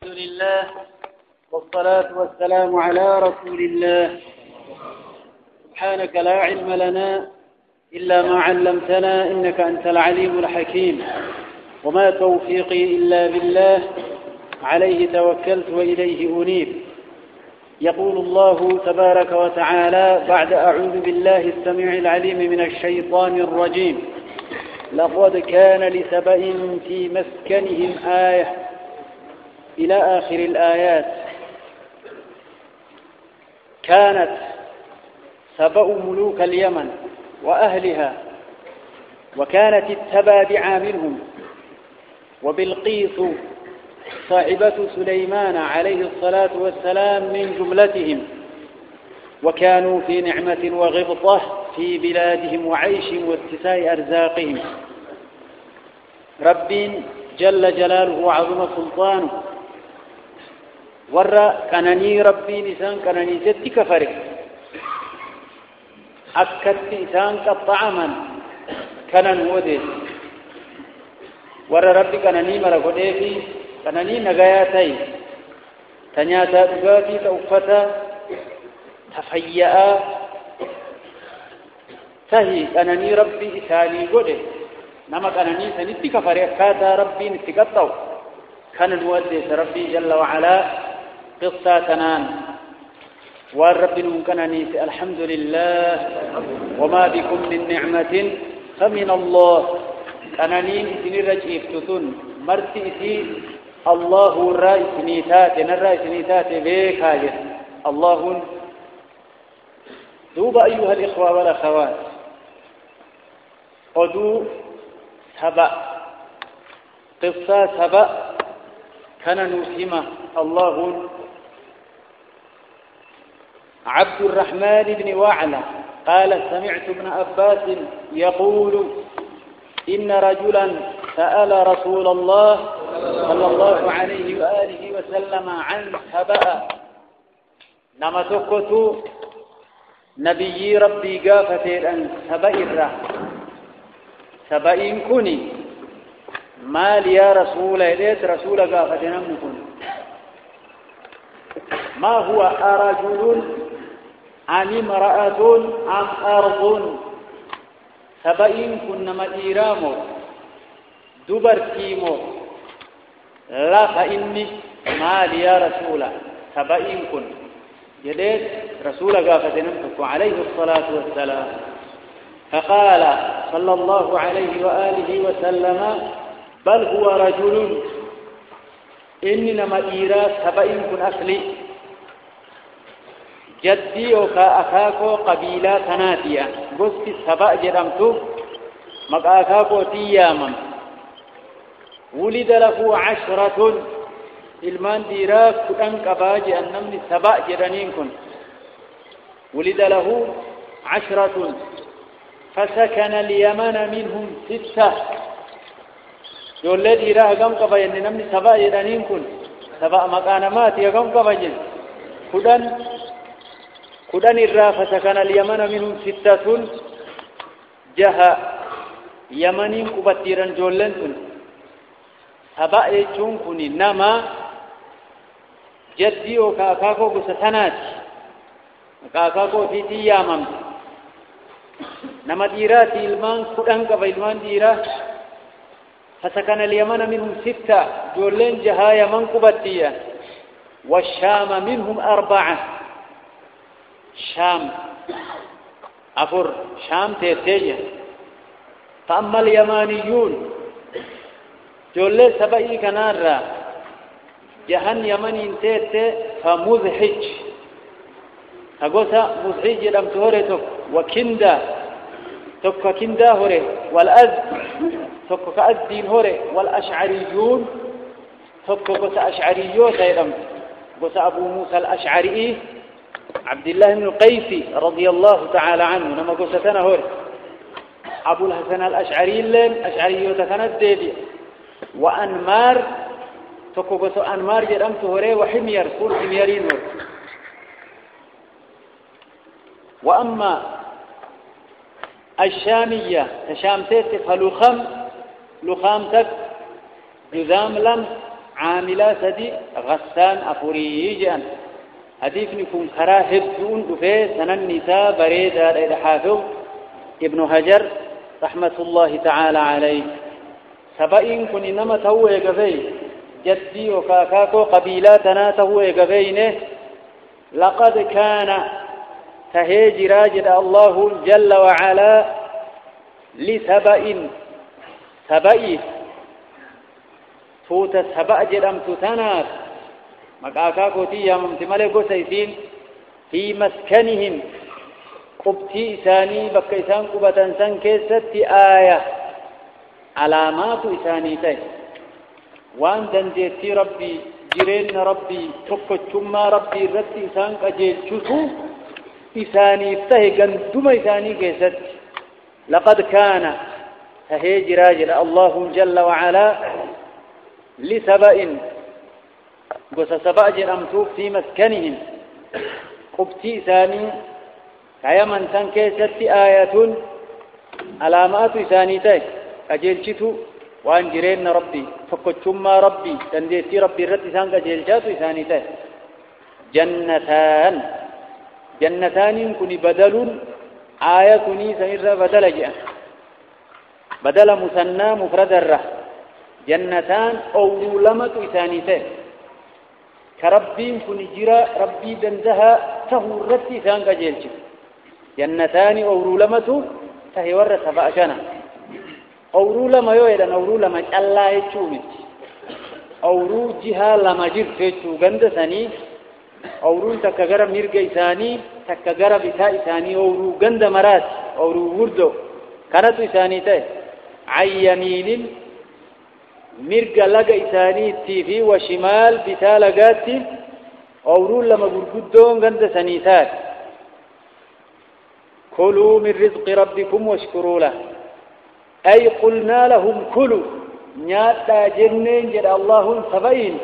الحمد لله والصلاة والسلام على رسول الله. سبحانك لا علم لنا إلا ما علمتنا إنك أنت العليم الحكيم، وما توفيقي إلا بالله، عليه توكلت وإليه أنيب. يقول الله تبارك وتعالى بعد أعوذ بالله السميع العليم من الشيطان الرجيم: لقد كان لسبإ في مسكنهم آية، إلى آخر الآيات. كانت سبأ ملوك اليمن وأهلها، وكانت التبابعة منهم، وبلقيس صاحبة سليمان عليه الصلاة والسلام من جملتهم، وكانوا في نعمة وغبطة في بلادهم وعيش واتساع أرزاقهم. رب جل جلاله وعظم سلطانه ورّا كانني ربي نسان كانني ستي كفره أكت إسان قطعما كانن ودي ورّا ربي كانني مرقودي في كانني نغاياتي تنياتا دغاتي توفتا تفيئا تهي كانني ربي إساني قودي نما كانني سنتي كفره كاتا ربي نتقطعو كانن ودي ربي جل وعلا قصة تنان والرب نمكنني الحمد لله وما بكم من نعمة فمن الله. كانني سنرجع افتتن مرتئتي الله الرئيس نيتات نرئيس نيتات بيكاجر الله. دوب أيها الإخوة والأخوات، قدو سبأ قصة سبأ كان نسمة الله. عبد الرحمن بن وعلة قال: سمعت ابن عباس يقول: إن رجلا سأل رسول الله صلى الله عليه وآله وسلم عن سبأ. نما تقتو نبي ربي قافتير أن سبأ سبأ كني مال يا رسول إليت رسول قافتنا منكم. ما هو أرجل أم امرأة أم أرض؟ سبأين كن مديرامو دبرتيمو لا فإني مال يا رسول سبأين كن يديت رسول قافتنا منكم عليه الصلاة والسلام. فقال صلى الله عليه وآله وسلم: بل هو رجل إننا مديرا سبأين كن أصلي جدي وكا أخاكو قبيلة تناتيا قلت سبأ جرمتو مقا أخاكو تياما. ولد له 10 ilmaan dhiiraa 10 qabaa jedhan namni saba jedhaniin kun. ولد له 10 فسكن اليمن منهم 6. يولد dhiiraa hagam qaba jenne namni saba jedhaniin kun saba maqaa namaati hagam qaba jenne 10 irraa فسكن اليمن منهم 6 jaha yamaniin qubattiiran joolleen kun. saba jechuun kun nama jaddii yookaan akaakoo gosa sanaati. akaakoo fiitii yaamamti. nama dhiiraati ilmaan 10 qaba ilmaan dhiiraa. فسكن اليمن منهم 6 جولين جها يمن قبطية. والشام منهم 4 شام أفر شام تيتيجة. فأما اليمانيون جولي سبعي كنارا جهن يمن تيتي فمزحج أقولها مزحج لم تهرتك وكندا تك كندا هوري والأذ تك كأذين هوري والأشعريون تك قص أشعريون أيضا قص أبو موسى الأشعري عبد الله بن القيس رضي الله تعالى عنه نما قصتنا هوري أبو الحسن الأشعري لين أشعريون تكنت ديدي. وأنمار تك قص أنمار جرمت هوري وحمير كل حميرين هوري. وأما الشامية تشامتت فلخم لخامتك جذام لم عاملا سدي غسان أفوري جان حديث نكون كراه هدون دفه سنن نساء بريدة الحافظ ابن حجر رحمة الله تعالى عليه سبئين كن إنما تهوه قفي جدي وكاكاكو قبيلاتنا تهوه قفينه لقد كان تهيج راجد الله جل وعلا لسبئين سبئي فوت سبأ جرم تتناف مكاكاكو تيا ممتملكو سيسين في مسكنهم قبتي إساني بك إسان قبتا سن كيست آية علامات إساني تي وان دنجيتي ربي جرين ربي تقجم ربي رتي إسان قجيل شسو إساني افتهي قندم إساني كيست لقد كان تهيج راجل الله جل وعلا لسبأ قص سبأ جرمتوك في مسكنهم قبتي إساني كيمن تنكيست آية علامات إسانيتي أجلشتو وأن جرين ربي فقدتم ربي تنديتي ربي رد إسان أجلشاتو إسانيتي جنتان كني بدل آية كني سنرى بدل جاء بدل مثنى مفرد الره جنتان أولمة إسانيتي كربين كني جرى ربي دنزها تهورت إسان أجلشتو جنتان أولمة تهي ورّ سبأ جنة أورو لما يويدان أورو لما الله يشومت أورو جها لما جرت يشو غند ثاني أورو تكغر ميرغ إساني تكغر بتاء إساني أورو غند مرات أورو وردو كانت إساني تي عن يمين ميرغ لغ إساني تيفي وشمال بتاء لغات أورو لما غرغدون غند ثانيتات كلوا من رزق ربكم واشكروا له أي قلنا لهم كلوا نياتا جنين جد الله سبعين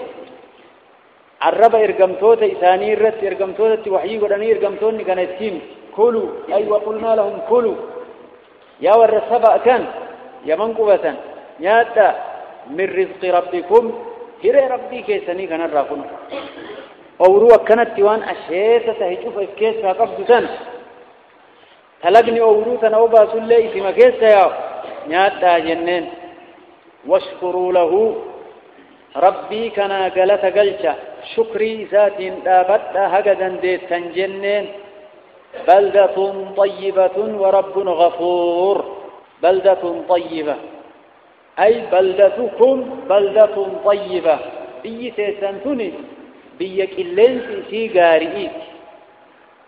عرب إرقمتوت إساني الرت إرقمتوت وحيي قراني إرقمتوني كانت تيم كلوا أي وقلنا لهم كلوا يا ور سبع كان يا منقوبة نياتا من رزق ربكم هري ربي كيساني كان الرافون أوروا كانت تيوان أشيسة تهجوف إفكيس فقبض سن تلقني أورو تنوبا سلي إسم كيسا يا نياتا جنين واشكروا له ربي كنا قلت قلشا شكري ذات دابتا هقدا ديتا جنين بلدة طيبة ورب غفور بلدة طيبة أي بلدتكم بلدة طيبة بي سيسنتني بيك اللينس سي قارئيك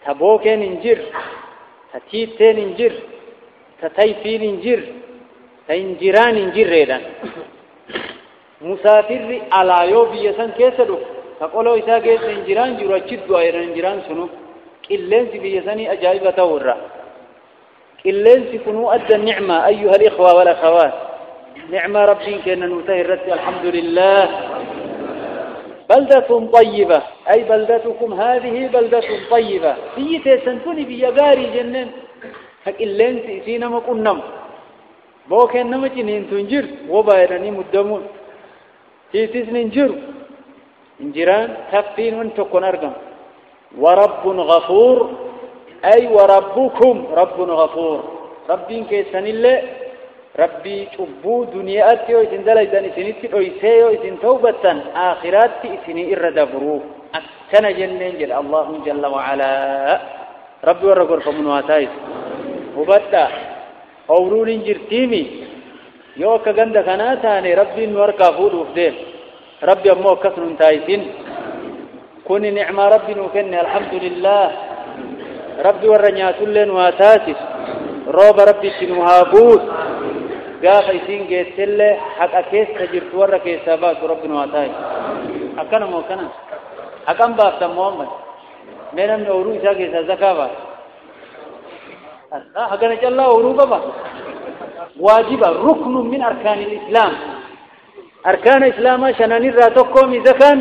تبوكين انجر تتيتين انجر تتيفين انجر تنجران انجر ريدان مسافر على يو بيسان كيسدو تقولوا إسا كيس انجران جروا چدوا ايران انجران سنو قلنس بيساني أجائبة ورّا قلنس كنو أدى النعمة أيها الإخوة والأخوات نعمة ربي كأننا نتهرت الحمد لله بلدة طيبة أي بلدتكم هذه بلدة طيبة بيتي سنتوني بيغاري جنن هك اللينس إسينا ما كنم بوكين نمجي ننتنجر وبايراني مدمون تيتيس ننجر انجران تفين وانتقن أرقم ورب غفور أي وربكم رب غفور ربين كيسان الله ربي تبو دنياتي وإذن دلائدان إسنتي وإسيو إذن توبة آخراتي إسني إردبرو أكتن جنين جل الله جل وعلا ربي ورقر فمنواتايس وبدا أورول انجرتيمي يوكا قند خناتاني ربي نوركا فود وفدين ربي أمو كسر تايسين كوني نعمة ربي نوكني الحمد لله ربي ورنيات اللين واتاسس روب ربي تنوهابوس قاف يسين قيت الله حق أكيس تجرت ورا كيسابات ربنا واتاي أكنا مو كنا أكم بافت محمد من أورو إسا كيسا زكاة أكنا جل أورو بابا واجب ركن من أركان الإسلام أركان الإسلام شنان راتوكم زكان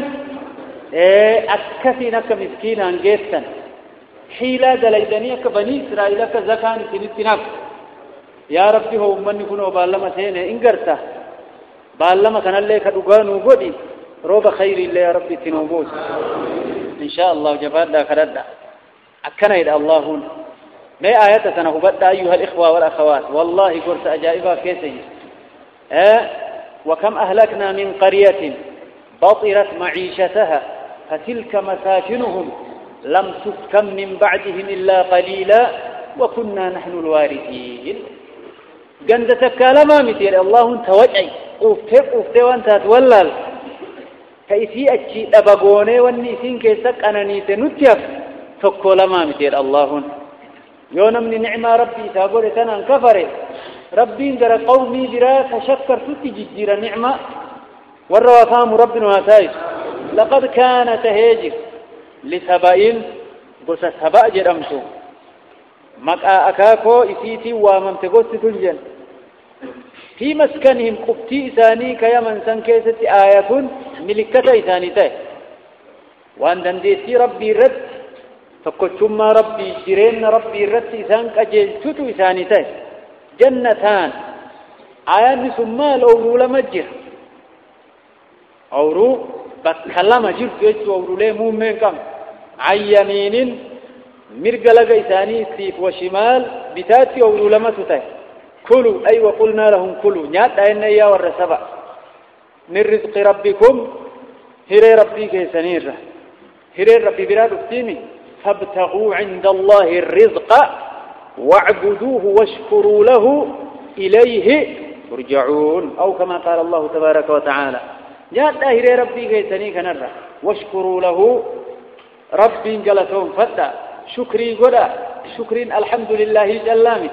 أكفي نك مسكين عن جيتن حيلة دليدني كبني إسرائيل كزكان سنتناك يا ربي هو من يكون بالله سينه إنجرته بالله كان الله كدوغانو غدي روب خير الله يا ربي تنوبوس إن شاء الله جبال لا كردا أكنا إلى اللهون ما آيات سنهبت أيها الإخوة والأخوات والله قرص أجائبها كيسي وكم أهلكنا من قرية بطرت معيشتها فتلك مساكنهم لم تسكن من بعدهم إلا قليلا وكنا نحن الوارثين قندتك لما مثير الله توجعي أفتي وانت تولل كيسي أجي أبقوني والنسين كيسك أنا نيت نتيف تكو لما مثير الله يونا من نعمة ربي تقول تنا كفر ربي در قومي درا تشكر تتجدر نعمة والروافام ربنا واتايس لقد كان تهيجر لسبائل قلت سباء جرمتو مكا أكاكو إسيتي وممتقوت تنجن في مسكنهم قبتي إساني كيمن سنكيسة آية ملكة إساني تاي وأن دنديسي ربي رد فكتما ربي جرين ربي رد إسانك أجلتو إساني تاي جنتان آيان سمال أورو لمجر أورو بكلم جرد يجو أورو لي مومن كم عيمين مرقلق إساني سيف وشمال بتاتي أورو لمتتاي كلوا أي وقلنا لهم كلوا نيات أين يا والرسبة من رزق ربكم هري ربي كيسانير هري ربي براد افتيمي فابتغوا عند الله الرزق واعبدوه واشكروا له إليه ترجعون أو كما قال الله تبارك وتعالى نيات هري ربي كيساني كنرى واشكروا له ربي جلتهم فتا شكري قدا شكرين الحمد لله جلامي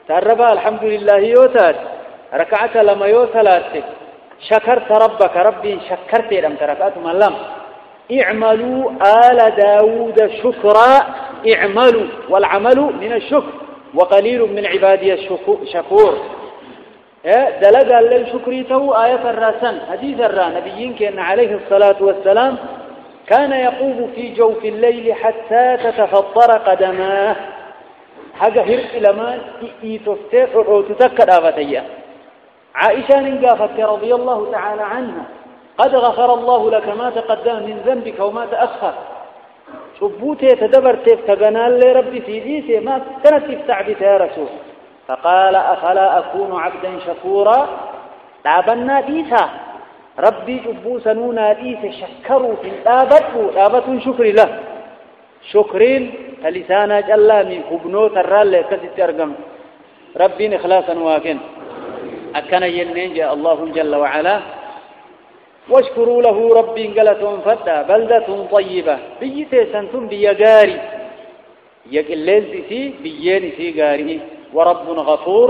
تربى الحمد لله يوتات ركعت لما يوتلات شكرت ربك ربي شكرت لم تركات ملام اعملوا آل داود شكرا اعملوا والعمل من الشكر وقليل من عبادي الشكور دلق الليل شكريته آية الراسن حديث الرا نبيين كان عليه الصلاة والسلام كان يقوم في جوف الليل حتى تتفطر قدماه حاجة هرب إلى ما يتفتح وتتكد آفتيا عائشة نقافت رضي الله تعالى عنها قد غفر الله لك ما تقدم من ذنبك وما تأخر شبوتي تدبر تفتقنال لربي سيديسي ما كانت تفتعبت يا رسول فقال أفلا أكون عبدا شكورا لابنا ديسا ربي شبو سنونا ديسا شكروا في الآبة شكر له شكرين لسانا جلا من خبنوت الرال كسيت أرقم ربي إخلاصا واكن أكن ينين جاء الله جل وعلا واشكروا له ربي قلتهم فتا بلدة طيبة بيتي سنتم بيقاري يقلل سي بيين سي قاري ورب غفور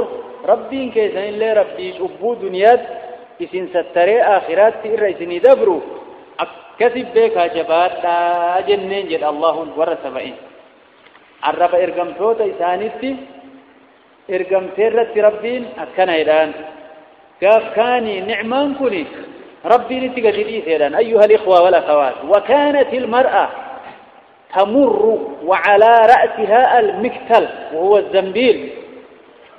ربي كيسان اللي ربي شبو دنيات إسن ستري آخرات تئر إسن دبرو كسب بك جبات جنين جد الله ورسبئين عرف إرقمتوت إسانيتي إرقمتيرت ربين أكنا إلان كاف كاني نعمان كني ربي نتقتلي إلان أيها الإخوة والأخوات وكانت المرأة تمر وعلى رأسها المكتل وهو الزنبيل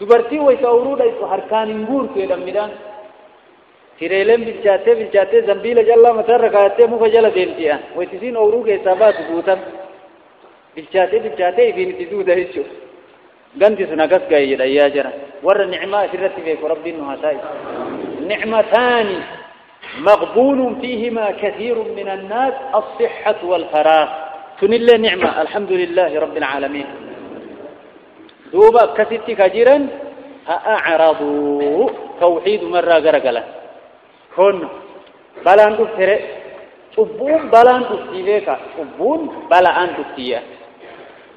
دبرتي ويتورود إسو حركان نقول في دمدان تريلم بالجاتي زنبيل جل متركاتي مفجل ديمتيان ويتسين أوروك إسابات بوتا بالجاتي في نتدود هيتشو قندي سنقص قايد يا جرى ور النعمة سرت فيك ربي إنها سائل نعمتان مغبون فيهما كثير من الناس الصحة والفراغ تنل نعمة الحمد لله رب العالمين دوبا كسيتي كجيرا أعرضوا توحيد مرة قرقلة كن بلان تفترق تبون بلان تفتيبك تبون بلان تفتيه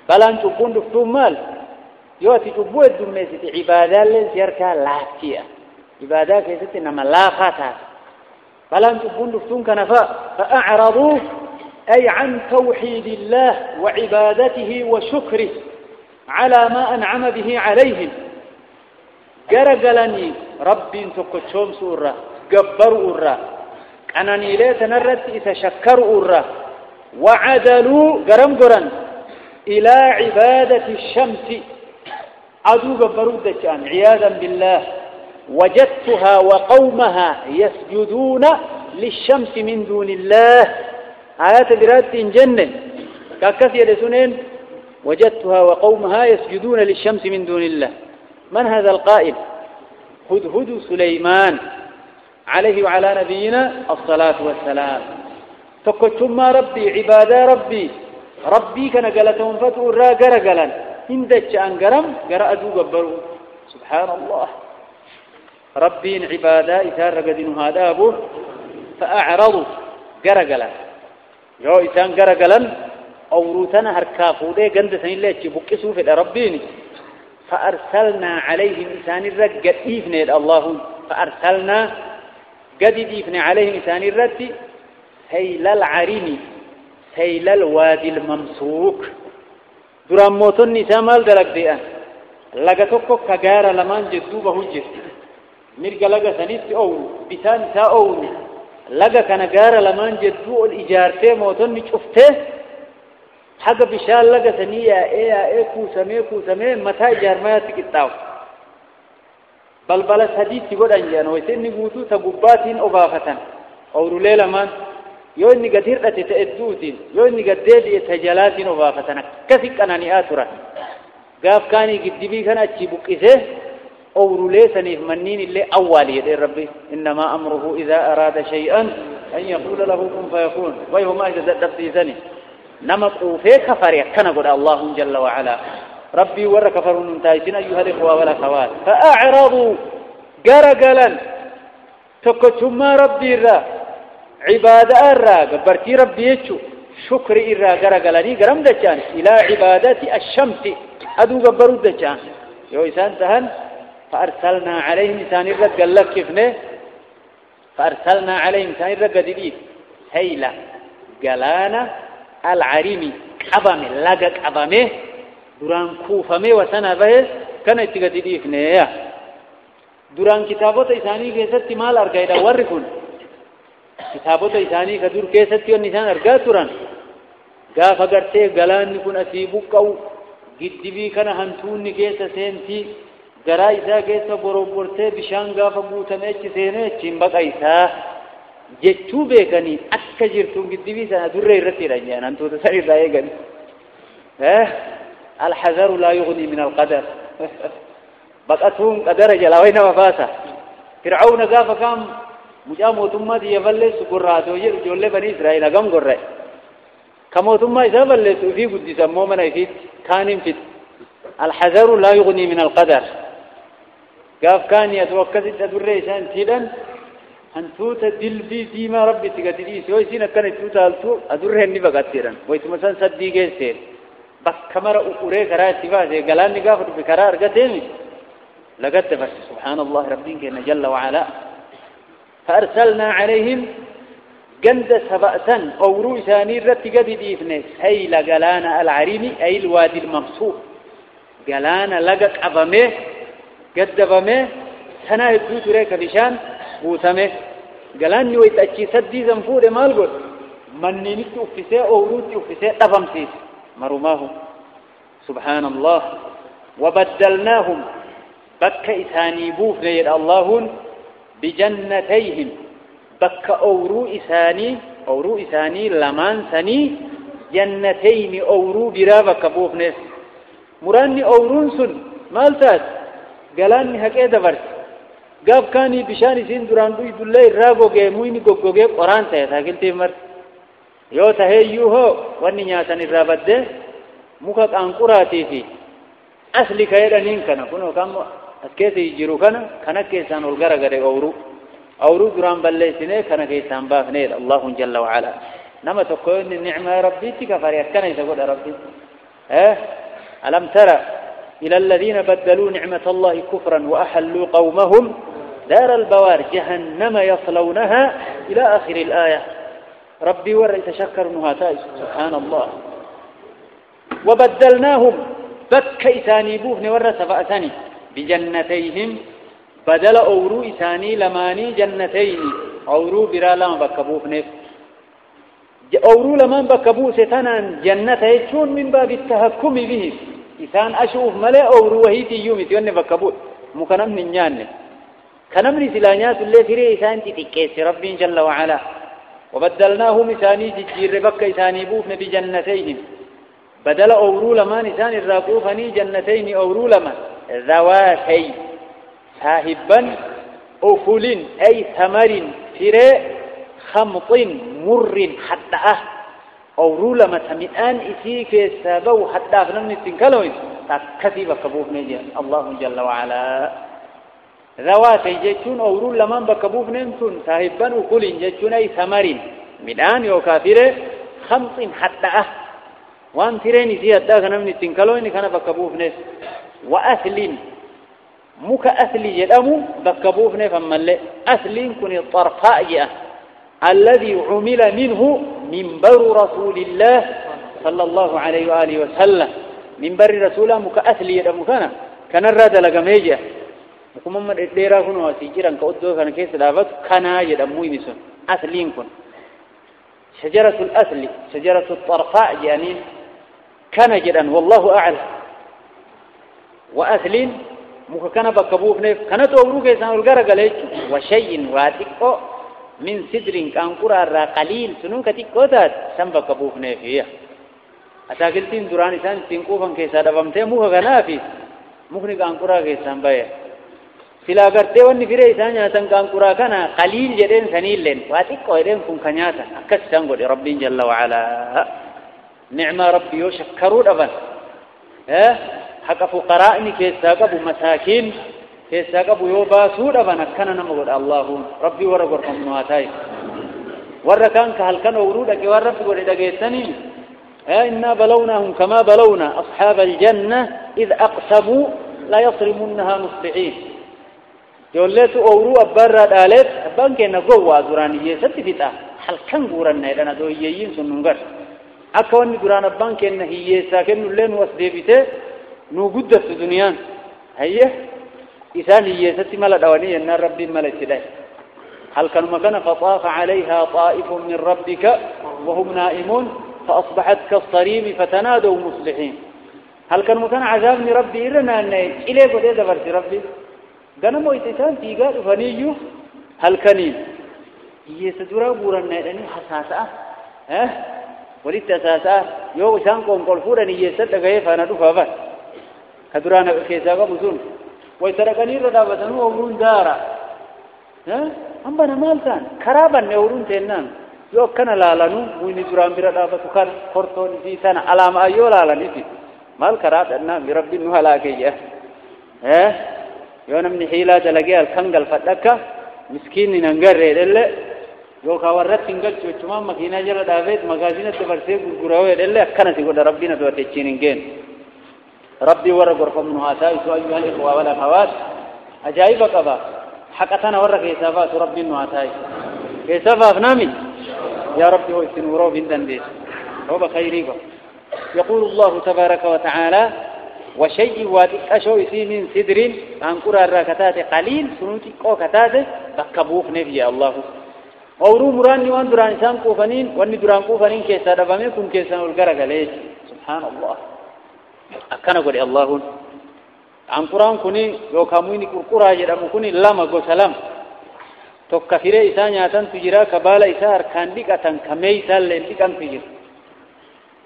بلان تبون تفتون مال يوتي تبون الدميسة عبادة لزياركا لاتية عبادة كيست إنما لا فاتها بلان تبون تفتون كنفاء فأعرضوا أي عن توحيد الله وعبادته وشكره على ما أنعم به عليهم قرقلني ربي تقشوم سورة قبروا الرا أنني لا تنرد يتشكروا الرا وعدلوا قرن إلى عبادة الشمس عدو قبروا الدجان عياذا بالله وجدتها وقومها يسجدون للشمس من دون الله آيات برات جنة ككثير سنين وجدتها وقومها يسجدون للشمس من دون الله. من هذا القائل؟ هدهد سليمان عليه وعلى نبينا الصلاة والسلام. تقتم ربي عبادة ربي كان قالتهم فتوا را قرقلا هندج أنقرم قرأ أدو قبروا سبحان الله. ربي عبادة إثار قدن هذا أبوه فأعرضوا قرقلا يو إثان قرقلا أوروتنا هركافو دي قندسين اللي بقسوا في ربين فأرسلنا عليهم إثان الرد قد إيفني اللهم فأرسلنا قد إيفني عليهم إثان الرد سيل العريم سيل الوادي الممسوك درام موتون نساء مال دلق ديان لغا توقو كغارة لمان جدوبة هجر مرقى لغا سنيس أورو بسان نساء أورو لغا كان غارة لمان جدو الإجارتي موتون نشوفته حق بشال لغا سنية ايه كوسمي متى إجارماتي كتاو بلبلا سديد تقول أنجان ويسين نقوتو تقباتين أبافتان أورو ليلة مان yoo inni gad hir'ate ta'edduutiin yoo inni gad deebi'e tajalaatiin obaafatana akkasi qanani'aa turan gaaf kaanii giddibii kana achi buqqisee owrulee saniif manniin illee awwaali jedhee rabbi innamaa amruhu idaa araada shay'an an yaquula lahu kun fayakuun wayhumaa isa dadhabsiisani nama quufee kafare akkana godha Allaahun jalla wa'alaa rabbii warra kafaruun hin taayisin ayyuhal ikhwaa wal akhawaat fa'acraduu garagalan tokkochummaa rabbii irraa عبادة الراغ برتي ربي يجو شكر الراغ غلاني غرم دچان الى عبادة الشمس ادو غبرو دچان يو انسان تهن فارسلنا عليهم انسان الرد قال لك كيفني فارسلنا عليهم انسان الرد دي هيلا غلانا العريمي قبم لغا قبمه دران كوفمه وسنا به كان اتغدي ديفني دران كتابات انساني كيست مال ارغايدا وركون كتابات إساني كدور كيستي والنسان أرقاتوران قاف أقرتي قلاني كن أسيبوكو قد بي كان هنتوني كيسا سينتي قرا إسا كيسا بروبورتي بشان قاف بوتميش سينيش بقى إسا جتشو بيكني أكا جرتون قد بي سنة دور ريرتي رجان أنتو تسري رأيقن الحذر لا يغني من القدر بقتهم قدر جلاوين وفاسا فرعون قاف كام مجا موتما دي يفلس قراتو جولة بني إسرائيل أقام قرأي كموتما إذا فلس في قدس مومنا يفيد كان ينفد الحذر لا يغني من القدر قاف كان يتوكس الدر إسان تيدا أنتو تدل في ديما ربي تقتلي سوى سينا كان توتا ألتو أدره النبا قتيرا ويتمسان صدي جيسير بس كمرا أقوري كرا اتفاده قلان نقافر بكرا أرقتيني لقد بس سبحان الله ربين كينا جل وعلا فأرسلنا عليهم جند سبأسا أو رؤساني رتقد ديفنس هيل قلانا العريمي أي الوادي الممسوح قلانا لقك أظمه قدبمه سنة الدوت ريك بشان بوسمه قلاني ويتأشي سدي زنفور مالقل مني نت أفساء أو روت أفساء أفمسيس مرماهم سبحان الله وبدلناهم بك إساني بوف غير اللهون بجنتيهم بك أورو إساني لمان سني جنتين أورو برا بك بوفنس مراني أورون سن مالتات قالاني هكذا برس قاب كاني بشاني سين دران دوي دولي راغو جي مويني قوغو جي قرآن سيسا قلتي مرس يو تهيو هو واني نياتاني رابده مكاك أنقراتي في أصلي كيرا نينكنا كنو كام أسكيسي يجيرو كان كيسان والغرق غرق أورو دران بلسيني كان كيسان بافنير الله جل وعلا نما تقول النعمة ربي تكفر كان يقول ربي ألم ترى إلى الذين بدلوا نعمة الله كفرا وأحلوا قومهم دار البوار جهنم يصلونها إلى آخر الآية ربي ورى تشكر نهاتاج سبحان الله وبدلناهم بك إساني بوفن ورى سفأساني بجنتيهم بدل أورو إساني لماني جنتين أورو برا لما بكبوفنف أورو لما بكبوستنا جنة يجون من باب التهكم بهم إسان أشوف ملأ أورو وهيتي يومي تيوني بكبوت مكنم من ياني كنمني سلانيات اللي فري إسان تتكيس ربي جل وعلا وبدلناهم إساني جير بك إساني بوفن بجنتين بدل أورو لما نسان الراقوفني جنتين أورو لما ذواتي صاحبا أفل أي ثمر فري خمط مر حتى أورو لما تمئان إسيك السابو حتى أفنمني تنكلوين تكتب كبوف نجي الله جل وعلا ذواتي جيتون أورو لما بكبوف نمتون صاحبا أفل جيتون أي ثمر مئان يوكافر خمط حتى وان ترين إسي حتى أفنمني تنكلوين كان بكبوف نس وأثل مك أثلي يدأمو بكبوف نفهم اللي أثلين كن الطرفاء الذي عمل منه منبر رسول الله صلى الله عليه وآله وسلم منبر رسوله مك أثلي يدأمو كان الرد لقميجة وكما من إديرا كنوا سيجيرا كأدو كان كيس دافت كان يدأمو يمسون أثلين كن شجرة الأثل شجرة الطرفاء يعني كان جدا والله أعلم وأثلين muka kana bakka buufneef kanatu awruu keessaan ol garagale jechuudha washayyin waa xiqqoo min sidrin qaanquraa irraa qaliil sunuun ka xiqqoo taate san bakka buufneefiyya ataakiltiin duraan isaan ittiin quufan keessaa dhabamtee muka kanaafi mukni qaanquraa keessaan bahe silaa gartee wanni firee isaan nyaatan qaanquraa kana qaliil jedheen saniilleen waa xiqqoo jedheen kun ka nyaatan akkas isaan godhe rabbiin jalla wa'alaa ni'maa rabbi yoo shakkaruu dhaban حق فقراء كيسا قبو مساكين كيسا قبو يوباسو دبنا كان نمغد الله ربي ورغور فمنواتاي وركان كهل كان ورودك ورب غوري دغيتني إنا بلوناهم كما بلونا أصحاب الجنة إذ أقسموا لا يصرمونها مصبحين يولت أورو أبرا دالت أبان كنا قوة دورانية ستفتا هل كان غورنا لنا دويين سننغر أكوان دوران أبان كنا هي ساكن لين وسديبته نوجد في الدنيا هي إنسان هي ستملا دوانية أن ربي ملك له هل كان مكان فطاف عليها طائف من ربك وهم نائمون فأصبحت كالصريم فتنادوا مصلحين هل كان مكان عذاب من ربي إرنا أن إليه قد يدبرت ربي قالوا مو إنسان تيجا فنيجو هل كنين هي ستدرا بورنا لأنه حساسة وليت أساسا يو إنسان قوم قلفورا هي ستدقى فانا دفا كدرانا كيسا قبسون ويتركني ردابتنو أورون دارا أمبنا مالتان كرابا نورون تنان يو كان لالانو ويني دران بردابتو كان خورتون في سنة علام أيو لالاني في مال كراب أننا بربي نهلاكي يو نمني حيلات لقيا الكنغل فتلكا مسكين ننقر ريدل يو كاورت تنقل شوشمان مكينا جل دابت مغازينة تبرسيق قراوه ريدل أكنا سيقول ربنا دواتي چينين ربي ورغور فمنها تايسو أيها الإخوة والأخوات أجائب قبا حقتنا ورق إسافات ربي نواتاي إسافات نامي يا ربي هو استنورو بندن ديس هو بخيريكو يقول الله تبارك وتعالى وشيء وادك أشو يسي من سدر أنكر الراكتات قليل سنوتي قوكتات بكبوخ نبي الله أورو مراني وان دران إنسان قوفنين وان دران قوفنين كيسا دبامي كن كيسا والقرق ليش سبحان الله أكنا قولي الله عن قرآن كوني يو كامويني قرقرا جرام كوني لما قو سلام تكفير إسان ياتن تجرا كبالا إسا أركان لك أتن كمي إسان لك أن تجر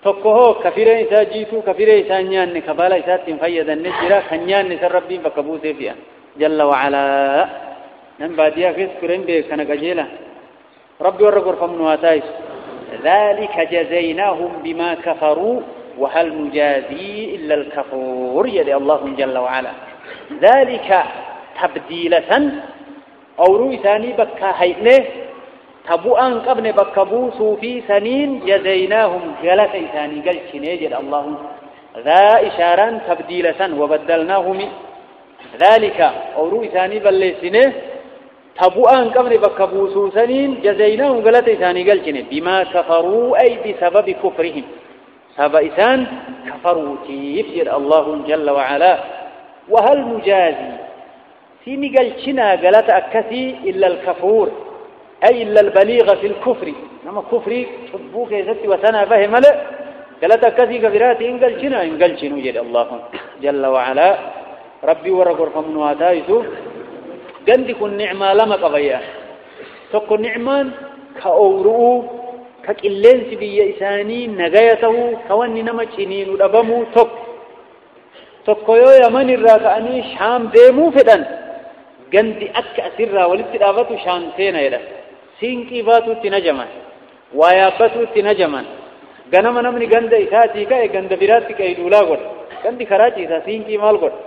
تكوه كفير إسان جيتو كفير إسان يان كبالا إسان تنفيدا نجرا خنيان نسر ربي بكبوسي فيها جل وعلا نمباديا فيس كرين بي كان قجيلا ربي ورقر فمنواتايس ذلك جزيناهم بما كفروا وهل نجازي إلا الكفور يدي الله جل وعلا ذلك تبديلة أو روي ثاني بكا هيئنه تبوءان قبل بكبوسوا في سنين جزيناهم جلسي ثاني قلت يدي الله ذا إشارا تبديلة وبدلناهم ذلك أو روي ثاني بلسنه تبوءان قبل بكبوسوا سنين جزيناهم جلسي ثاني قلت بما كفروا أي بسبب كفرهم سبئسان كفروا تيفجر الله جل وعلا وهل نجازي سيني قلتنا قلت أكثي إلا الكفور أي إلا البليغ في الكفر نما كفري تبوك يزتي وسنا فهم لا قلت أكثي كفراتي إن قلتنا يجد الله جل وعلا ربي ورقر فمنواتايسو gandi kun ni'maa lama qabaya tokko ni'maan ka awruu ka qilleensi biyya isaanii nagaya ta'uu ka wanni nama ciniinu dhabamuu tokko yoo yaman irraa ka'anii shaam deemuu fedhan gandi akka asirraa walitti dhaabatu shaam seena jedha siinqii baatuutti najaman waa yaabbatuutti najaman ganama namni ganda isaatii ka'e ganda biraatti qayluulaa godha gandi karaa ciisaa siinqii maal godha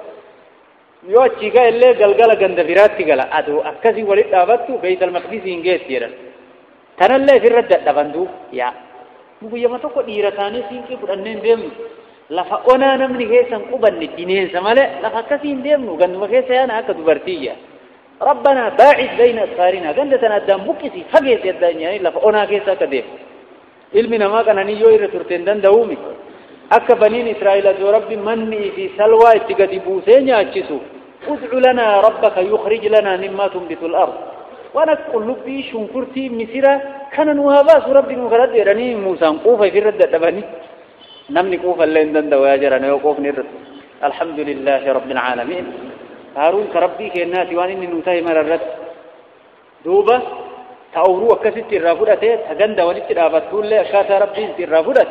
yoo achii ka'e illee galgala ganda biraatti gala aduu akkasii walitti dhaabattu beeytal maqdisiin geessi jedhan tanallee ofirra dadhaban duub yaa guyyama tokko dhiira taanee siinqii fudhanneen deemnu lafa onaa namni keessan qubanne bineensa malee lafa akkasiin deemnu ganduma keessa yaana akka dubartiyya ربنا باعد بين أسفارنا قندة أدام بكسي فقيت يدان يعني لفا أنا كيسا كديف علمنا ما كان نيجو إرى ترتين دان دومي أكا بنين إسرائيل جو رب مني في سلوى اتقادي بوسين يأجسو ادعو لنا ربك يخرج لنا مما تنبت الأرض ونقول لبي شنكرتي مسيرة كان نوهباس ربي مخلد يراني موسى قوفا في ردة دباني نمني قوفا اللين دان دو ياجراني وقوف نرد الحمد لله رب العالمين هارون كربي كالناس وانين نوتاي مررت دوبة تأورو وكسيت الرافودة تغند ولدت الآبات كل أشاتا ربي الرافودة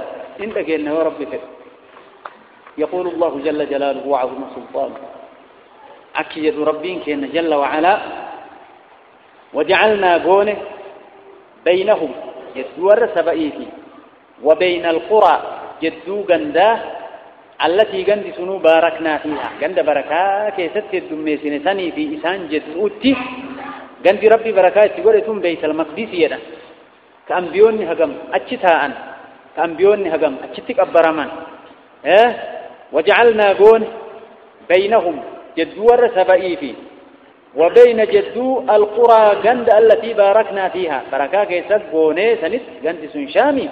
انت كأنه ربي فيه يقول الله جل جلاله وعظم سلطانه أكيد ربي كأن جل وعلا وجعلنا قونه بينهم يدور سبئيتي وبين القرى جدو قنداه التي قند سنو باركنا فيها قند بركة كيست الدميسين ثاني في إسان جدوتي قند ربي بركات تقولتهم بيت المقدس يدا كأنبيوني هقم أجتها كأنبيوني هقم أجتك أبرمان وجعلنا قون بينهم جدور سبئيفي وبين جدو القرى قند التي باركنا فيها بركة كيست قوني سنس قند سنشامي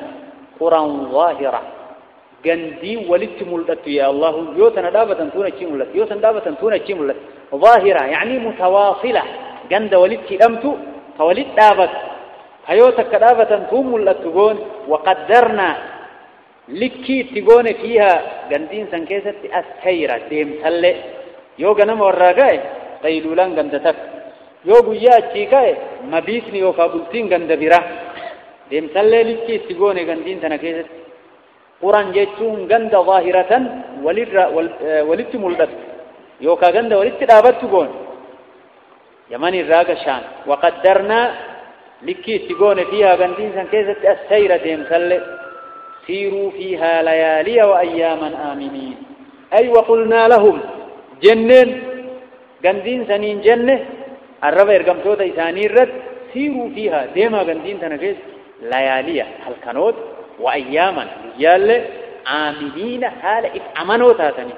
قرى ظاهرة قندي ولدت ملت يا الله يوتنا دابة تون شيء ملت يوتنا دابة تون شيء ملت ظاهرة يعني متواصلة قند ولدت أمتو فولد دابة هيوتك دابة تون ملت تقول وقدرنا لكي تقول فيها قندين سنكيسة السيرة ديم تلي يو قنم وراقاي قيلولان قندتك يو قيات شيكاي مبيتني وقابلتين قند برا ديم تلي لكي تقول قندين سنكيسة قرآن جيتون غند ظاهرة ولدت ملدت يوكا غند ولدت دابت تقول يماني الراقة شان وقدرنا لكي تقول فيها غندين سنكيزة السيرة ديمسل سيروا فيها ليالي وأياما آمنين أي وقلنا لهم جنن غندين سنين جنة الربا يرقم توتا إساني الرد سيروا فيها ديما غندين سنكيز ليالي الكنود وأياما رجال عاملين حال إفعمانو تاتني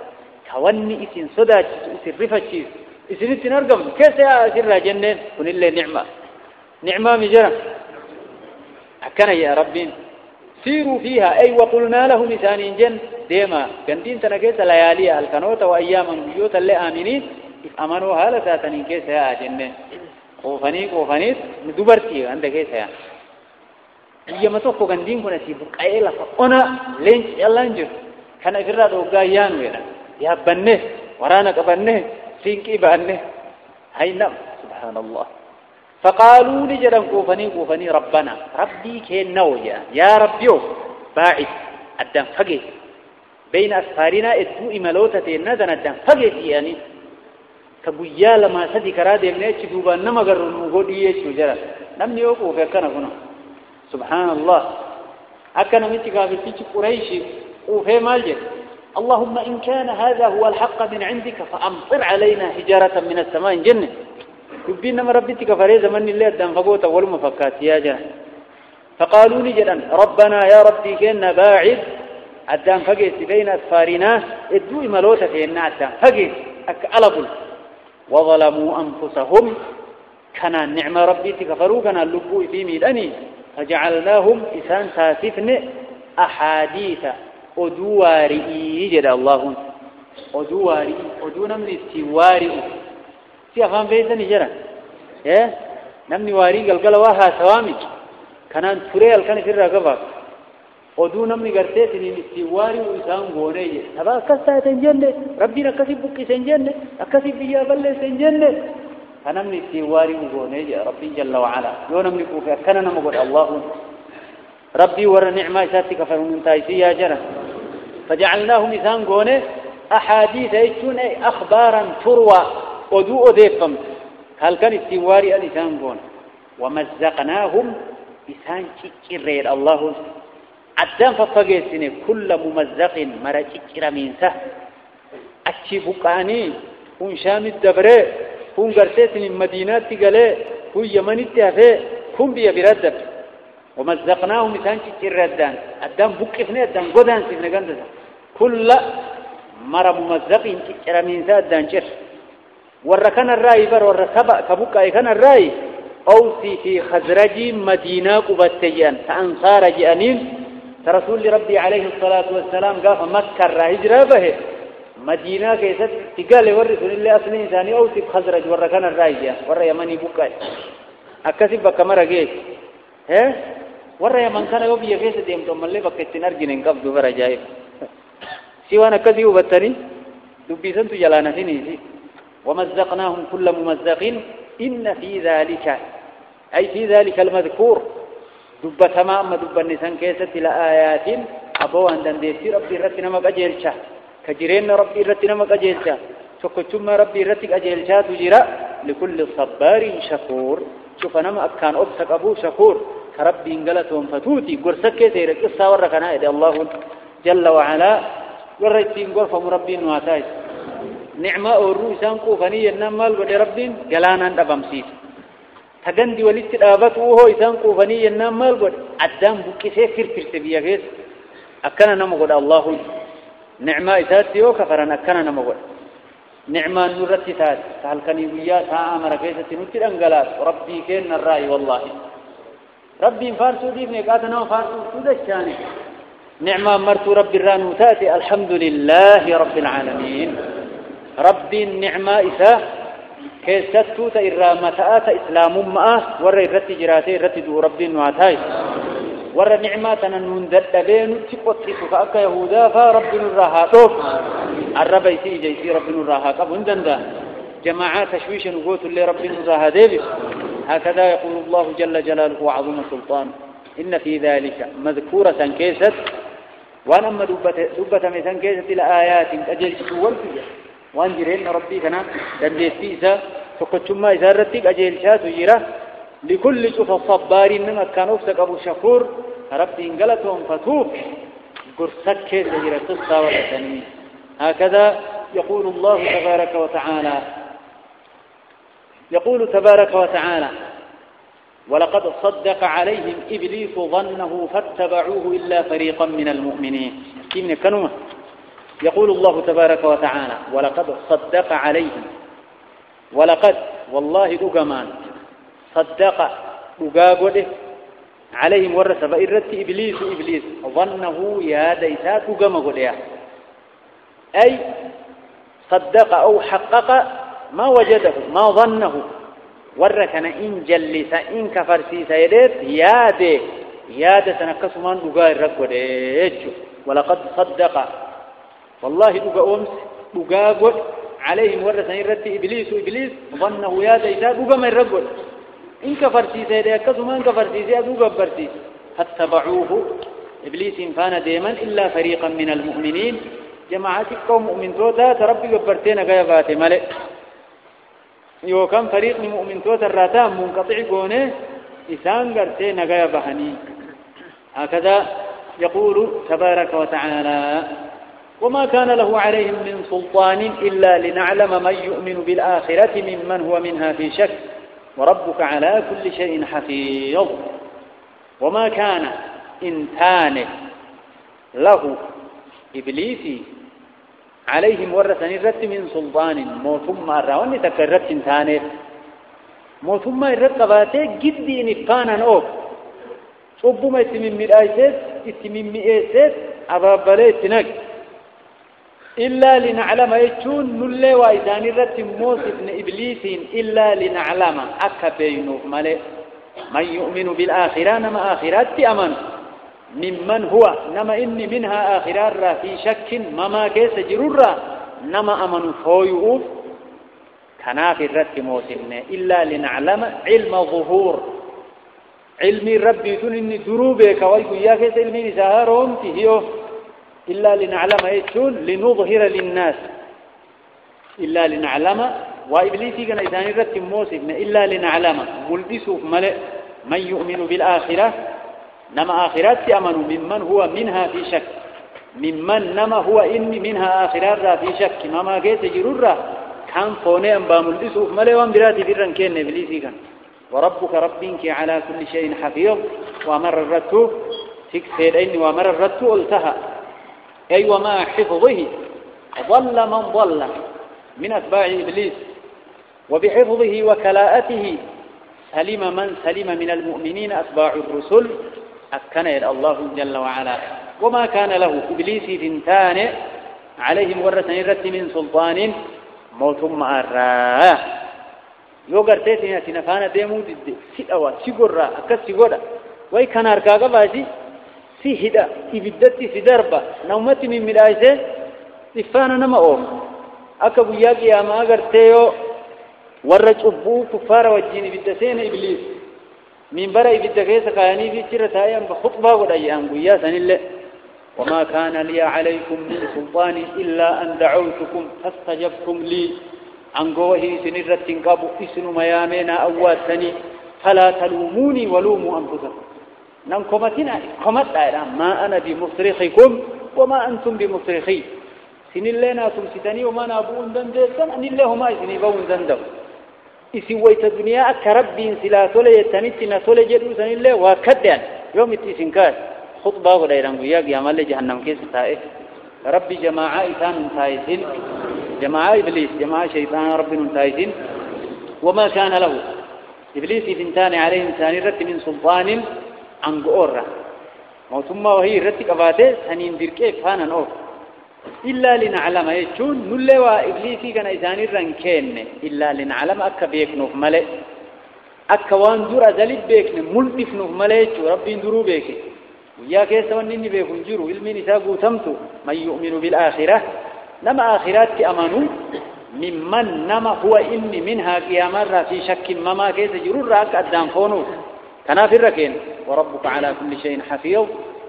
كواني إسن صداج إسن رفتشيز إسن تنرقم كيف سيأسر جنين كن الله نعمة مجرى أكنا يا ربين سيروا فيها أي وقلنا لهم إسانين جن ديما قندين تنكيس ليالي الكنوت وأياما بيوتا لآمنين إفعمانو حال تاتني كيف سيأسر جنين قوفاني ندبرتي عند كيف سيأسر يوم توقف عندين كنا سيبك أيلا فأنا لينج يلانجر كان إفراد وقايان وينا يا بنه ورانا كبنه سينكي بنه هينا سبحان الله فقالوا لجرم كوفني ربنا ربي كين نويا يا ربيو باعث الدم فقه بين أسفارنا ادو إملوتة الندن الدم فقه يعني كبويا لما سدي كرادي من يتشدوبا نما قرروا مقودي يتشجرا نمني وقوف يكنا كنا سبحان الله أكنا متك في تيج قريش وفي مالجد اللهم إن كان هذا هو الحق من عندك فأمطر علينا حجارة من السماء جنة يبين ما ربتك فريزة من الله الدم فقوت أول مفكات يا جنة فقالوا لجدا ربنا يا ربي كنا باعد الدم فقيت بين أسفارنا ادو إملوتة فينا الدم فقيت ألبل وظلموا أنفسهم كان النعمة ربي تكفروا كان اللبوء في ميلاني فجعلناهم إسان ساسفن أحاديث أدواري جد الله أدواري أدو نمني سواري سيافان بيسا نجرا نمني واري قلقل واها سوامي كانان تريل كان في الرقبة أدو نمني قرتيتني سواري وإسان قوني تبا كسا سنجن ربنا كسب بكي سنجن أكسب بيا بل سنجن فنمني سواري وقوني ربي جل وعلا يونمني كوفي كان نمقول الله ربي ور نعمة ساتك فرمون تايسي يا جرى فجعلناه مثان قوني أحاديث يجون أخبارا تروى ودو أذيفم هل كان استواري الإسان قون ومزقناهم إسان تكرر الله عدام ففقيسني كل ممزق مرا تكرر منسه أتشي بقاني هون شام الدبري هون قرسيتني المدينات تقلي هون يمن التهفي هون بيا بردب ومزقناهم إسان تكرر الدان عدام بقفني الدان قدان سيفني قندسا كل مرا ممزق تكرر منسه الدان شر وركن الرأي بر وركبا كبوكا كان الرأي أوصي في خزرج مدينة قبتيان فأنصار جانين رسول ربي عليه الصلاة والسلام قال مكة هجرة به مدينة كيست تقال ورسول الله أصل إنساني أوصي في خزرج وركن الرأي جان ور يمني بوكا أكسب بكمرة جيش ها ور يمن كان يوبي يفيس ديم توم اللي بكتنار جنين قبض فرجايب سوانا كذي وبتري دبيسن تجلانا سيني ومزقناهم كل ممزق إن في ذلك أي في ذلك المذكور دب تمام دب النسان كيسة لآيات أبو أن دنديسي ربي رتنا مقاجيلشا كجرين ربي رتنا مقاجيلشا فكتم ربي رتك أجيلشا تجرى لكل صبار شكور شوف أنا ما أكان أبسك أبو شكور كربي انقلتهم فتوتي قرسك كيسير قصة ورقنا إذا الله جل وعلا ورأيتين قرفة مربين واتايس نعمة الروسان كوفني ينام مال بدي ربين جلانا دبمسيس تجندي وليت الآبات وهو إنسان كوفني ينام مال بدي أدم بكيسة كير تبيه كيس أكنا نمقول الله نعمة إثاتي وكفرنا أكنا نمقول نعمة نورتي ثات سهل كنيويا سامر كيسة تنوتي الأنجلات ربي كين الرأي والله ربي فارسو دي بنيكاتنا وفارسو سود الشاني نعمة مرتو ربي الرانو تاتي الحمد لله رب العالمين ربي النعمة إساء كيستو تإرامتاء إسلام معه ور الرتي جراتي الرتي دو ربي نواتاي ور نعماتنا نندد بين تقطيس فأكا يهودا فربي نراهاتوف الربي سيجي ربي نراهاتوف وندندا جماعات تشويش نقوت اللي ربي نراهاتوف هكذا يقول الله جل جلاله وعظم سلطان إن في ذلك مذكورة كيست وأنما دبة مثلا كيست لآيات أجل سوال فيها وانجرين ربي كنا دنديتي إذا فقدتم ما إذا رتك أجيل شات وجيرة لكل شوف الصبار إنما كانوا أبو شكور ربي انقلتهم فتوب قرصك كيس جيرة قصة والتنمي هكذا يقول الله تبارك وتعالى يقول تبارك وتعالى ولقد صدق عليهم إبليس ظنه فاتبعوه إلا فريقا من المؤمنين كيف كانوا يقول الله تبارك وتعالى ولقد صدق عليهم ولقد والله أقمان صدق أقاقده عليهم ورث فإرت إبليس ظنه يا ديسات أقام قدها أي صدق أو حقق ما وجده ما ظنه وركنا إن جلس إن كفر سيدت يا دي سنكس من أقار ركوده ولقد صدق والله أمس أقاقد عليهم ورثني رتي إبليس ظنه يا ديسات أقام الرجل إن كفر سيدت كسما إن كفر سيدت أقبر سيدت فاتبعوه إبليس فان ديما إلا فريقا من المؤمنين جماعة قوم مؤمن توتا تربي قبرتين غيبات ملئ يوكم فريق من مؤمن توتا الراتام منقطع قونه إسان قرتين غيبهني هكذا يقول تبارك وتعالى وما كان له عليهم من سلطان إلا لنعلم من يؤمن بالآخرة ممن هو منها في شك وربك على كل شيء حفيظ وما كان إنسان له إبليسي عليهم ورثني الرت من سلطان موثم الرواني تكررت إنسانه موثم الرقبات جدي نفانا أوف أبوما اتمم الآيسات اتمم إيسات أبابلت نك إلا لنعلم يجون نلي وإذان الرت موسف إبليس إلا لنعلم أكبينه ملئ من يؤمن بالآخرة نما آخرات أمن ممن هو نما إني منها آخرات في شك مما كيس جرر نما أمن فويؤوف كنا في الرد موسمنا إلا لنعلم علم ظهور علم ربي يكون إن دروبك ويقول كيس علمي نسهارهم فيه إلا لنعلم يتشون لنظهر للناس إلا لنعلم وإبليسي كان إذا الرد موسمنا إلا لنعلم ملبسوا ملئ من يؤمن بالآخرة نما آخرات أمنوا ممن هو منها في شك ممن نما هو إن منها آخرات في شك ما جيت جرورا كان فوني أم باملبسوا ملئ وان براتي فرن كين إبليسي كان وربك ربك على كل شيء حفيظ ومر الرد تكسيرين ومر الرد التها أي وما حفظه ضل من ضل من أتباع إبليس وبحفظه وكلاءته سلم من سلم من المؤمنين أتباع الرسل أكن الله جل وعلا وما كان له إبليس ثنتان عليهم ورثة رت من سلطان موت مأراه يوغرتين تنفانا ديمو سيدوا سيغورا أكس سيغورا وي كان أركاغا باسي سيهدا إبدتي سيدربا نومتي من ملايسة سيفانا نمأو أكبو ياكي أما أغرتيو ورج أبو كفار وجيني بدسين إبليس من برا بدكيس كاني في سيرة أيام بخطبة ودأيام قيا سنلة وما كان لي عليكم من سلطان إلا أن دعوتكم فاستجبتم لي أنقوه سنرة تنقبوا إسن ميامينا أواتني فلا تلوموني ولوموا أنفسكم ننكمتنا كمت ما أنا بمصرخكم وما أنتم بمصرخي سن الله ناتم ستاني وما نابون دندسن أن الله ما يسني بون دندو إسويت الدنيا أكربين سلا تولي يتنيتنا تولي جدو سن الله وكدن يوم التسنكات خطبة غيران وياك يا مال جهنم كيس تائه ربي جماعة إنسان تائسين جماعة إبليس جماعة شيطان ربنا تائسين وما كان له إبليس ثنتان عليه إنسان رت من سلطان عن قورة ثم وهي رت كفاته سنين دركه فانا نور إلا لنعلم يجون نلّي وإبليسي كان إذاني رنكين إلا لنعلم أكا بيكنوف ملئ أكا واندور أزلت بيكن ملتفنوف ملئ ربي اندرو بيك ويا كيسا ونيني بيكن جرو علمي نساقو تمتو من يؤمن بالآخرة نما آخرات كأمانو ممن نما هو إني منها قيامات في شك مما كيسا جرور رأك أدام فونو تنافر ركين وربك على كل شيء حفيظ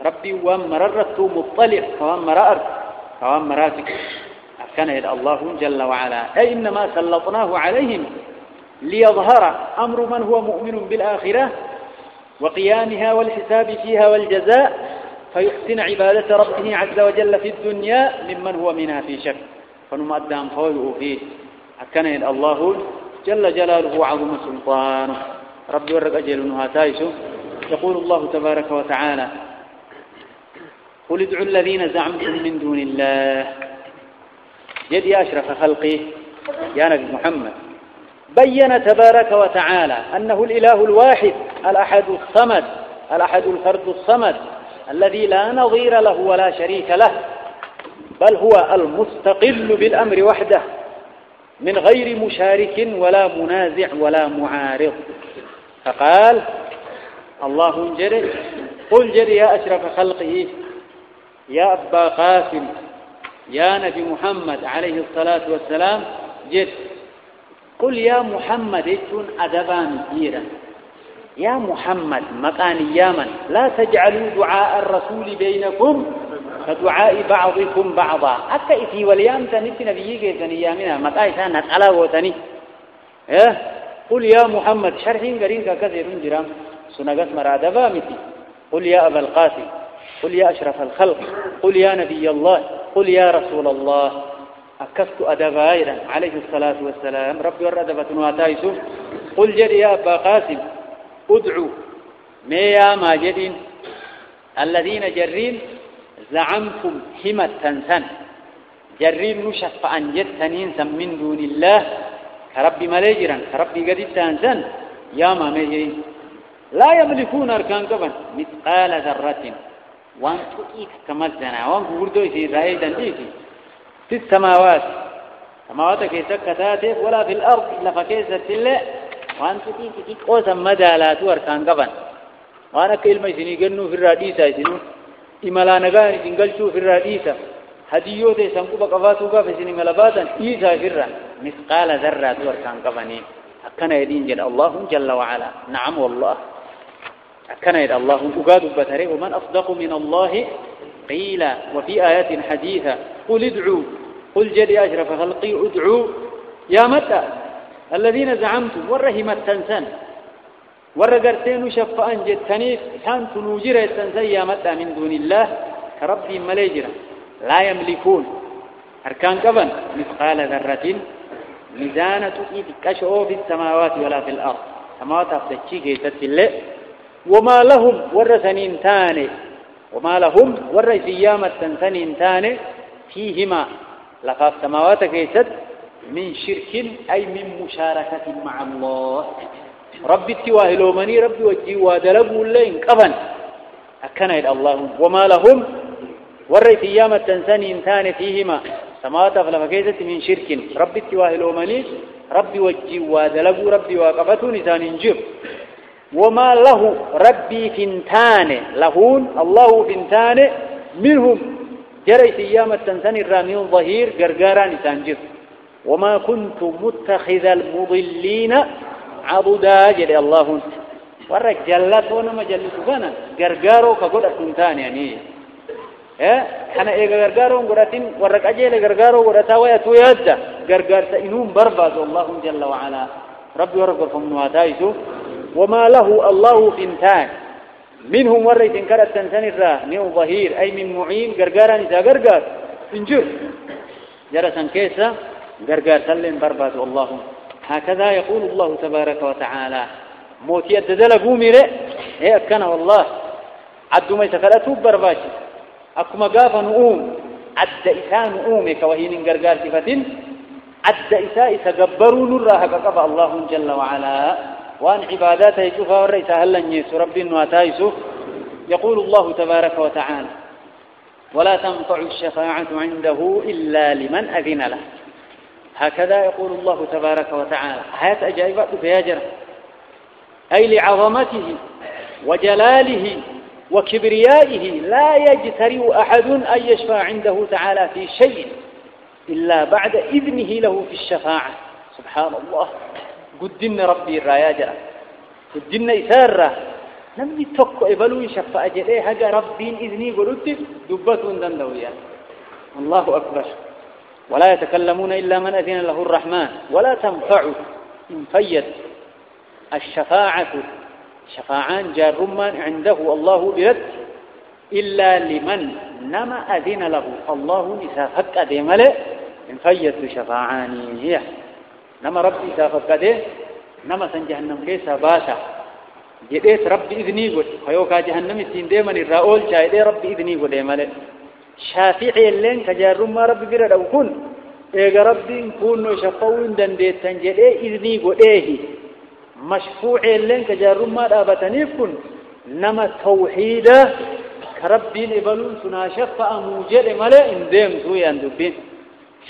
ربي ومررت مطلع ومرأر قوام مراتك كان الله جل وعلا أي إنما سلطناه عليهم ليظهر أمر من هو مؤمن بالآخرة وقيامها والحساب فيها والجزاء فيحسن عبادة ربه عز وجل في الدنيا ممن هو منها في شك فنمأدام فويه فيه كان الله جل جلاله وعظم سلطانه ربي ورق أجلنها تايسو يقول الله تبارك وتعالى قل ادعوا الذين زعمتم من دون الله جد يا أشرف خلقه يا نبي محمد بين تبارك وتعالى أنه الإله الواحد الأحد الصمد الأحد الفرد الصمد الذي لا نظير له ولا شريك له بل هو المستقل بالأمر وحده من غير مشارك ولا منازع ولا معارض فقال الله جل قل جل يا أشرف خلقه يا أبا قاسم يا نبي محمد عليه الصلاة والسلام جد قل يا محمد اتون أدبان كثيرا يا محمد مكان يامن لا تجعلوا دعاء الرسول بينكم كدعاء بعضكم بعضا أكا إتي واليام تنسي نبيك يامنا مكان سانة على وطني قل يا محمد شرحين قرين كثير جرام سنقس مرادبا متي قل يا أبا القاسم قل يا أشرف الخلق قل يا نبي الله قل يا رسول الله أكست أدبائرا عليه الصلاة والسلام ربي والردبة واتايسو قل جد يا أبا قاسم ادعوا ميا ماجدين الذين جرين زعمتم همة تنسن جرين نشف عن جتنين من دون الله كربي مليجرا كربي قد تنسن يا ما ميجرين لا يملكون أركان كبن مثقال ذرة وان تؤيك كمزنا وان بوردو في رايدا ديتي في السماوات سماوات كيسا كتاتف ولا في الأرض إلا فكيسة الله وان تؤيك قوسا مدالات واركان قبن وانا كلمة سني قنو في الراديسة سنو إمالا نغاني سنقلشو في الراديسة هديوتي سنقوبة قفاتوكا في سني ملباتا إيسا في الراديسة مثقال ذرة وركان قبني أكن يدين جل الله جل وعلا نعم والله أكن يد الله أقاد بتره ومن أصدق من الله قيل وفي آيات حديثة قل ادعوا قل جل أشرف خلقي ادعوا يا متى الذين زعمتم ورهمت تنسن ورقرتين شفاء جتني كان تنوجر التنسي يا متى من دون الله كربي مليجرة لا يملكون أركان قبن مثقال ذرة ميزانة إذ كشعوا في السماوات ولا في الأرض سماوات أفتشي كيست الله وما لهم ورثنين تاني وما لهم ورثيامة تنسنين تاني فيهما لقى السماوات كيست من شرك أي من مشاركة مع الله ربي التواهلو مني ربي وجيوا دلقوا اللين قبن أكنا الله وما لهم ورثيامة تنسنين تاني فيهما سماوات فلفكيزة من شرك ربي التواهلو مني ربي وجيوا دلقوا ربي وقبتوا نسان انجر وما له ربي فنتان لهون الله فنتان منهم جريت أيام تنسن الرامين ظهير قرقارا نسان جر وما كنت متخذ المضلين عضدا جل الله ورجلت ونما جلت فانا قرقارو كقول أكنتان يعني حنا قرقارو قراتين ورق أجيل قرقارو قراتا ويأتو يهدى قرقار سئنون برباد الله جل وعلا ربي ورقر فمنواتايسو وما له الله فنتان منهم وريت انكرت تنسن الراه من ظهير أي من معين قرقارا نسا قرقار انجر جرسا كيسا قرقار سلم برباد الله هكذا يقول الله تبارك وتعالى موتي الددل قومي لئ هي أكنا والله عدو ما يسفلتوب برباش أكو مقافا نؤوم عد إساء نؤومك وهي من قرقار صفتين عد إساء سقبرون الراه كقف الله جل وعلا وأن عباداته يشوفها والرئيس هلا يسو ربي واتايسو يقول الله تبارك وتعالى ولا تنفع الشفاعة عنده إلا لمن أذن له هكذا يقول الله تبارك وتعالى حياة أجائبات فياجرة أي لعظمته وجلاله وكبريائه لا يجترئ أحد أن يشفع عنده تعالى في شيء إلا بعد إذنه له في الشفاعة سبحان الله قدنا ربي الراياجة قدنا إسارة نمي تقو إبلو يشفع جليه هجا ربي إذني قلت دبتون دندويا الله أكبر ولا يتكلمون إلا من أذن له الرحمن ولا تنفع إن فيد الشفاعة شفاعان جار رمان عنده الله برد إلا لمن نما أذن له الله نسافك أديم له إن فيد شفاعاني هي نما ربي سافك أديه نما سن جهنم كيسا باسا جديت ربي إذني قد فيوكا جهنم السين ديما الرأول شايدي ربي إذني قد ديما له شافعي اللين كجار رمان ربي برد أو كن إيقا ربي كونو شفاوين دنديت تنجدي إذني قد إيه مشفوع لين كجار ما دابتني كن نما توحيدا كربين إبلون سنا شفاء موجد ملأ إندم سويا دبين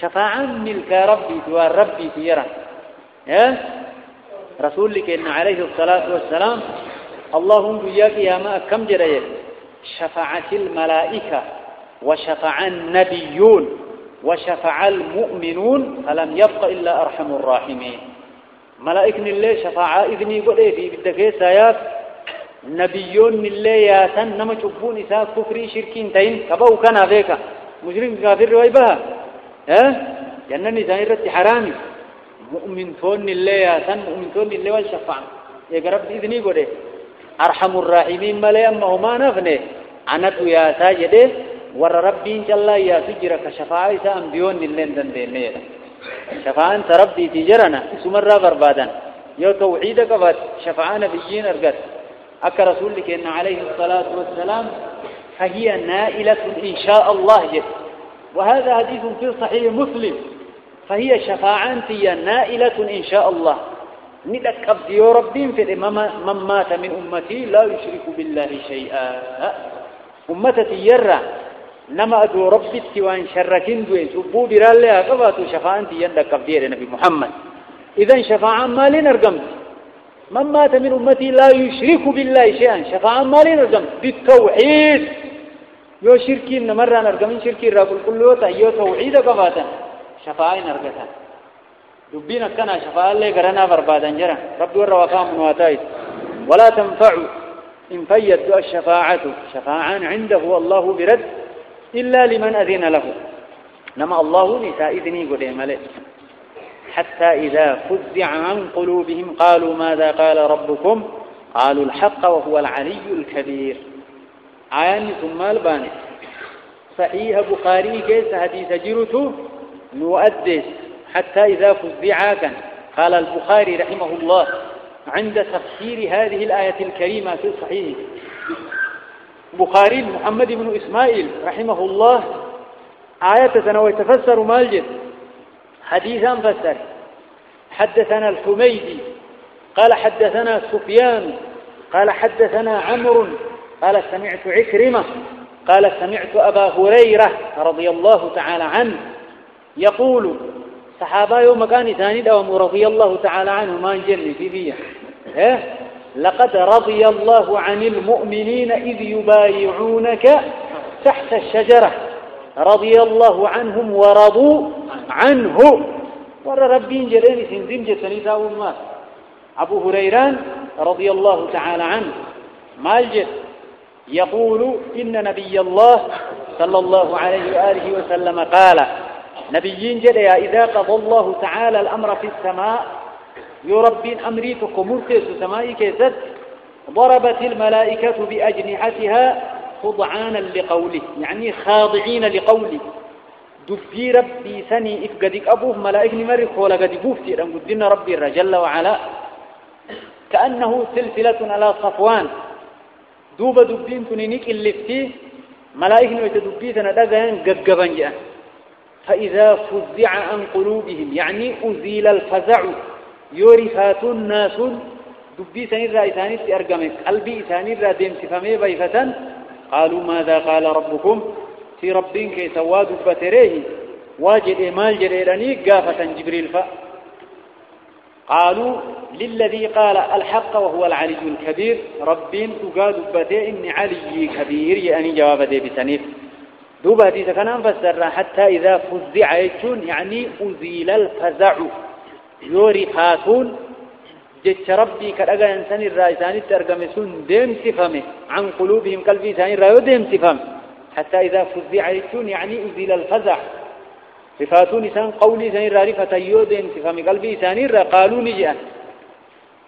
شفاعا ملك ربي توار ربي تيرا رسولك إن عليه الصلاة والسلام اللهم إياك يا ما كم جريت شفاعة الملائكة وشفع النبيون وشفع المؤمنون فلم يبق إلا أرحم الراحمين ملائكة الله شفاعة إذني قد في بدك سياف نبيون الله ياسن نما شوفون إساء كفري شركين تين كباو كان فيك مجرم كافر روايبها جنة نسان رتي حرامي مؤمن تون الله ياسن مؤمن تون الله والشفاعة يقرب إذني قد أرحم الراحمين ملائكة ما هما نفني عنك يا ساجد ور ربي إن شاء الله يا سجرك شفاعة إساء أنبيون الله دندين شفاعة ربي تجرنا سمرة بربادا يو توحيدك فات شفاعة نبيين أرقت أكا رسولك إن عليه الصلاة والسلام فهي نائلة إن شاء الله جد وهذا حديث في صحيح مسلم فهي شفاعة نائلة إن شاء الله ندك أبدي ربي في من مات من أمتي لا يشرك بالله شيئا أمتي يرى نما أدو ربي التوان شركين دوين سبو برال لها قباتو شفاعة يندك قبدير نبي محمد إذن شفاعة مالي نرقم من مات من أمتي لا يشرك بالله شيئا شفاعة مالي نرقم بالتوحيد يو شركين مرة نرقمين شركين راقل كل يوتا يو توحيد قباتا شفاعة نرقتا دبينا كنا شفاء الله قرنا بربادا جرا ربي والرواقام واتايس ولا تنفع إن فيد الشفاعة شفاعا عنده الله برد إلا لمن أذن له نما الله نساء إذني قديم عليه حتى إذا فزع عن قلوبهم قالوا ماذا قال ربكم قالوا الحق وهو العلي الكبير عين ثم الباني صحيح بخاري كيس حديث جرته نؤدس حتى إذا فزع كان قال البخاري رحمه الله عند تفسير هذه الآية الكريمة في الصحيح بخاري محمد بن إسماعيل رحمه الله آية سنوى تفسر مالجد حديثا فسر حدثنا الحميدي قال حدثنا سفيان قال حدثنا عمرو قال سمعت عكرمة قال سمعت أبا هريرة رضي الله تعالى عنه يقول صحابة يوم كان ثاني دوام رضي الله تعالى عنه ما نجلي في فيه لقد رضي الله عن المؤمنين إذ يبايعونك تحت الشجرة رضي الله عنهم ورضوا عنه وربين جلين سنزم جتني ما أبو هريرة رضي الله تعالى عنه مالجد يقول إن نبي الله صلى الله عليه وآله وسلم قال نبيين جليا إذا قضى الله تعالى الأمر في السماء يربين أمريتكم مرتس سمائي كيست ضربت الملائكة بأجنحتها خضعانا لقوله يعني خاضعين لقوله دفي ربي سني إفقدك أبوه ملائكني مرق ولا قد بوفتي رمضين ربي الرجل وعلا كأنه سلسلة على صفوان دوب دبين تنينيك اللي فيه ملائكني ويتدبيتنا دقين قبقبا جاء فإذا فزع عن قلوبهم يعني أزيل الفزع يورفات الناس دبي سنير رأيتاني أرقمك قلبي سنير رأيتين سفمي بيفة قالوا ماذا قال ربكم في ربين كي سواد بتريه واجد إمال جريراني قافة جبريل قالوا للذي قال الحق وهو العلي الكبير ربين تقاد بتي إني علي كبير يعني جواب دي بسنيف دوب حديث كان فسر حتى إذا فزع يجون يعني أزيل الفزع يورفاتون جت ربي كرجع إنسان الرئيسان ترجمسون دم سفمه عن قلوبهم قلبي إنسان الرئيس دم سفم حتى إذا فزع يجون يعني أزيل الفزع رفاتون إنسان قولي إنسان الرئيس فتيو دم سفم قلبي إنسان الرئيس قالوا نجأ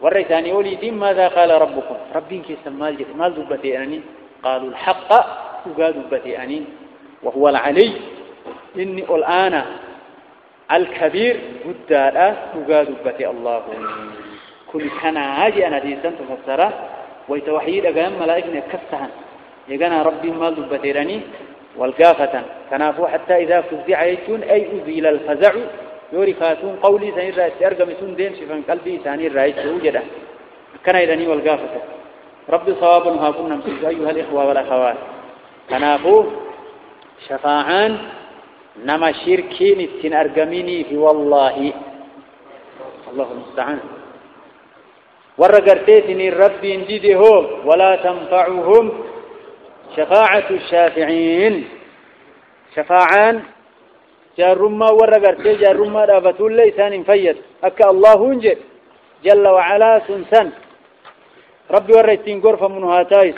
والرئيسان يقولي دم ماذا قال ربكم ربي كيسم مال دبتي أني قالوا الحق وقال دبتي أني وهو العلي إني الآن الكبير قدر وقال دبتي الله كل كان هاجي أنا ديسان تفسره ويتوحيد أقام ملائكنا كفتها يقنا ربي مال دبتيراني والقافة كنافو حتى إذا فزع يجون أي أزيل الفزع يورفاتون قولي سنير رأيس أرقم سن دين شفن قلبي سنير رأيس وجده كان إذني والقافة ربي صوابنها كنا مسيس أيها الإخوة والأخوات كنافو شفاعان نما شركين اتن أرقميني في والله الله المستعان ورقرتين الرب ينجدهم ولا تنفعهم شفاعة الشافعين شفاعان جارما ورقرتين جارما رابطون ليسان فيد أكا الله انجد جل وعلا سنسان ربي ورأيتين قرفة من هاتايس